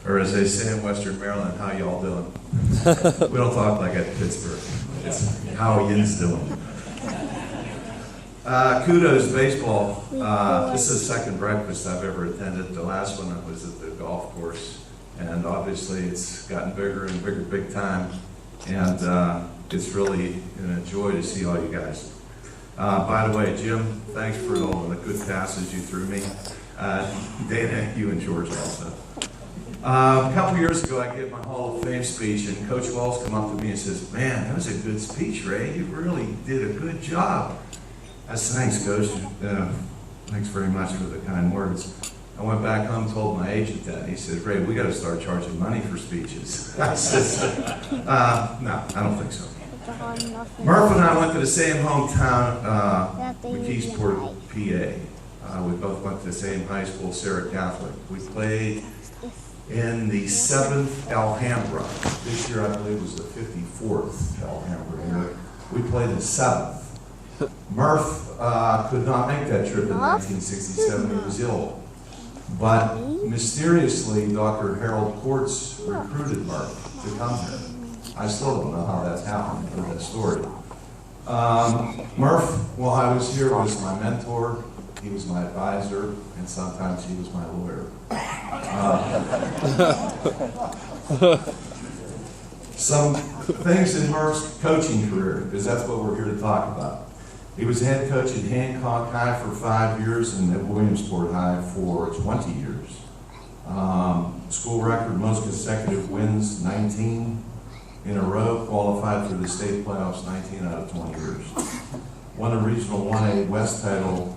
Or as they say in Western Maryland, how y'all doing? We don't talk like at Pittsburgh. It's how yin's doing. Kudos baseball. This is the second breakfast I've ever attended. The last one was at the golf course. And obviously it's gotten bigger and bigger, big time. And it's really a joy to see all you guys. By the way, Jim, thanks for all the good passes you threw me. Dana, you and George also. A couple years ago, I gave my Hall of Fame speech, and Coach Walls come up to me and says, "Man, that was a good speech, Ray. You really did a good job." I said, "Thanks, Coach. Thanks very much for the kind words." I went back home, told my agent that. He said, "Ray, we got to start charging money for speeches." I said, "No, I don't think so." Murph and I went to the same hometown, McKeesport, PA. We both went to the same high school, Sarah Catholic. We played in the 7th Alhambra. This year, I believe, was the 54th Alhambra. We played in 7th. Murph could not make that trip in 1967. He was ill. But mysteriously, Dr. Harold Quartz recruited Murph to come here. I still don't know how that's happened, for that story. Murph, while I was here, was my mentor. He was my advisor, and sometimes he was my lawyer. Some things in Murph's coaching career, because that's what we're here to talk about. He was head coach at Hancock High for 5 years and at Williamsport High for 20 years. School record, most consecutive wins, 19 in a row, qualified for the state playoffs 19 out of 20 years. Won a Regional 1A West title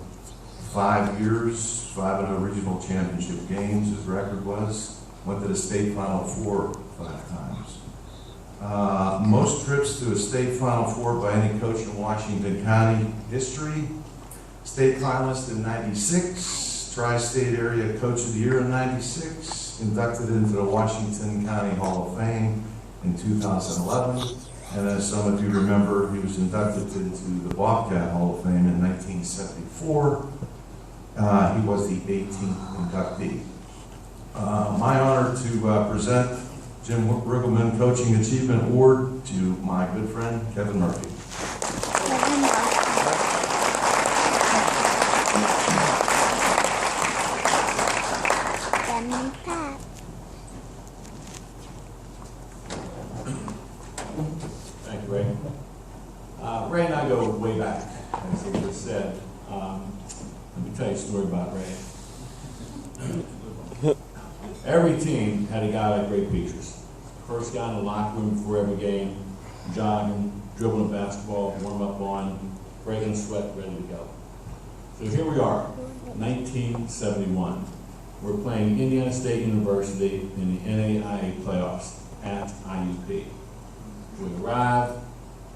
5 years, 5-0 regional championship games, his record was. Went to the state Final Four 5 times. Most trips to a state Final Four by any coach in Washington County history. State finalist in 96, Tri-State Area Coach of the Year in 96, inducted into the Washington County Hall of Fame in 2011. And as some of you remember, he was inducted into the Bobcat Hall of Fame in 1974. He was the 18th inductee. My honor to present Jim Riggleman Coaching Achievement Award to my good friend, Kevin Murphy. Thank you, Ray. Ray and I go way back, as he just said. Let me tell you a story about Ray. Every team had a guy like Ray Petras. First guy in the locker room before every game, jogging, dribbling a basketball, warm up on, breaking a sweat, ready to go. So here we are, 1971. We're playing Indiana State University in the NAIA playoffs at IUP. We arrive,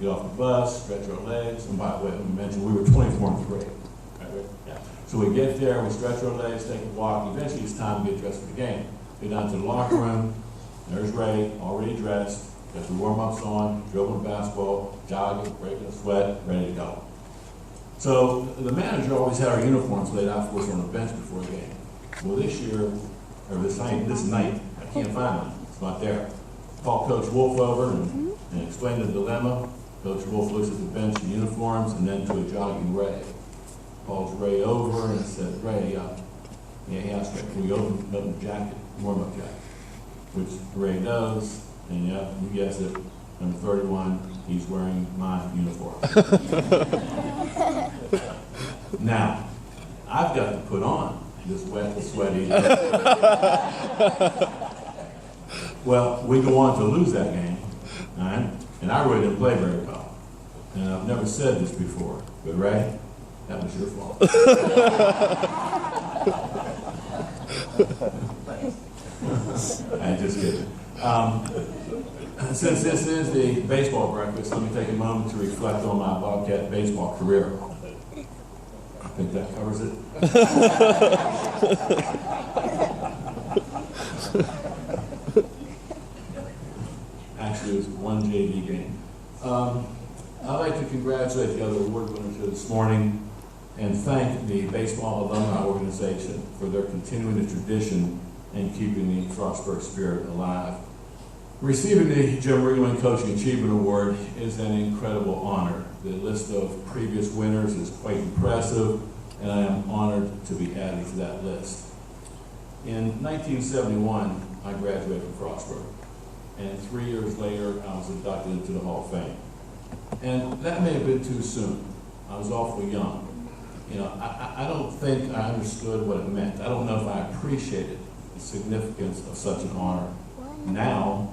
get off the bus, stretch our legs, and by the way, let me mention, we were 24th grade. Yeah. So we get there, we stretch our legs, take a walk, eventually it's time to get dressed for the game. Get down to the locker room, there's Ray, already dressed, got the warm-ups on, dribbling basketball, jogging, breaking a sweat, ready to go. So the manager always had our uniforms laid out for us on the bench before the game. Well, this year, or this night, I can't find them. It's not there. Call Coach Wolf over and explain the dilemma. Coach Wolf looks at the bench in uniforms and then to a jogging Ray. Calls Ray over and said, "Ray, he asked me, can we open up the jacket, warm-up jacket?" Which Ray does, and yeah, you guessed it, number 31, he's wearing my uniform. Now, I've got to put on this wet, sweaty. Well, we go on to lose that game, all right? And I really didn't play very well. And I've never said this before, but Ray, that was your fault. I'm just kidding. Since this is the baseball breakfast, let me take a moment to reflect on my Bobcat baseball career. I think that covers it. Actually, it was one JV game. I'd like to congratulate the other award winners here this morning. and thank the Baseball Alumni Organization for their continuing the tradition and keeping the Frostburg spirit alive. Receiving the Jim Riggleman Coaching Achievement Award is an incredible honor. The list of previous winners is quite impressive, and I am honored to be added to that list. In 1971, I graduated from Frostburg, and 3 years later, I was inducted into the Hall of Fame. And that may have been too soon. I was awfully young. You know, I don't think I understood what it meant. I don't know if I appreciated the significance of such an honor. Now,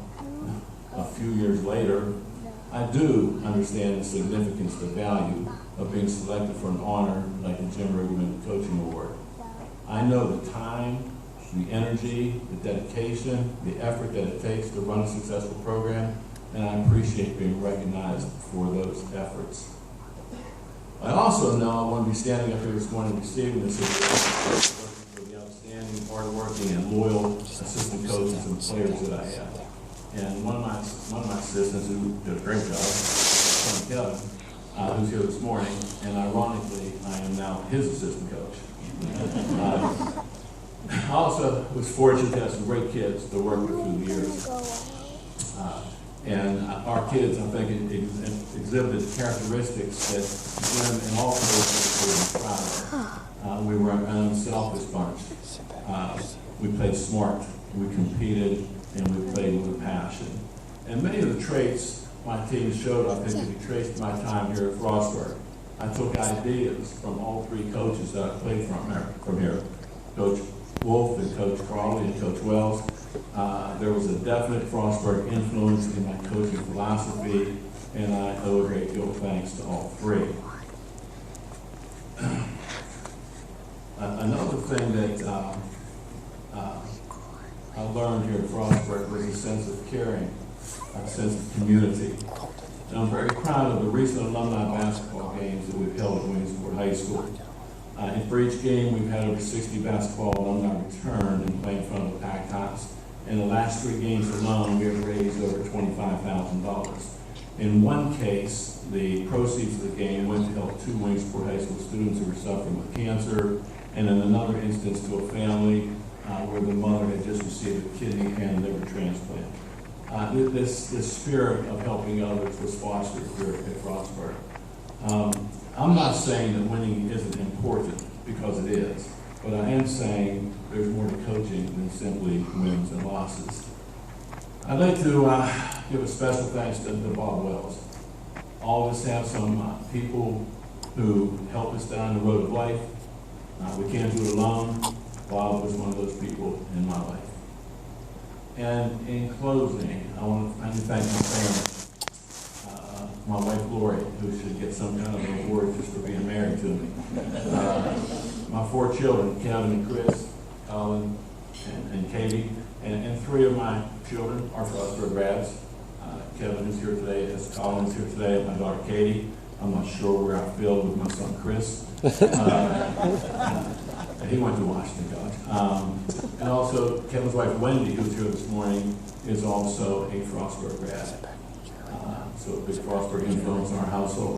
a few years later, I do understand the significance, the value of being selected for an honor like the Jim Riggleman Coaching Award. I know the time, the energy, the dedication, the effort that it takes to run a successful program, and I appreciate being recognized for those efforts. I also know I want to be standing up here this morning receiving this award for the outstanding, hardworking, and loyal assistant coaches and players that I have. And one of my assistants who did a great job, my son Kevin, who's here this morning, and ironically, I am now his assistant coach. I also was fortunate to have some great kids to work with through the years. And our kids, I think, exhibited characteristics that Jim and all coaches were proud of. We were an unselfish bunch. We played smart, we competed, and we played with passion. And many of the traits my team showed, I think, if you traced my time here at Frostburg. I took ideas from all three coaches that I played from here, Coach Wolf and Coach Crawley and Coach Wells. There was a definite Frostburg influence in my coaching philosophy, and I owe a great deal of thanks to all three. Another thing that I learned here at Frostburg was a sense of caring, a sense of community. And I'm very proud of the recent alumni basketball games that we've held at Williamsport High School. And for each game, we've had over 60 basketball alumni return and play in front of the packed house. In the last 3 games alone, we have raised over $25,000. In one case, the proceeds of the game went to help 2 Williamsport High School students who were suffering with cancer, and in another instance to a family where the mother had just received a kidney and liver transplant. This spirit of helping others was fostered here at Frostburg. I'm not saying that winning isn't important, because it is, but I am saying there's more to coaching than simply wins and losses. I'd like to give a special thanks to Bob Wells. All of us have some people who help us down the road of life. We can't do it alone. Bob was one of those people in my life. And in closing, I want to thank my family. My wife Lori, who should get some kind of an award just for being married to me. My 4 children, Kevin and Chris, Colin and Katie, and 3 of my children are Frostburg grads. Kevin is here today, Colin is here today, and my daughter Katie. I'm not sure where I feel with my son Chris. He went to Washington College. And also Kevin's wife Wendy, who's here this morning, is also a Frostburg grad. So a big Frostburg influence in our household.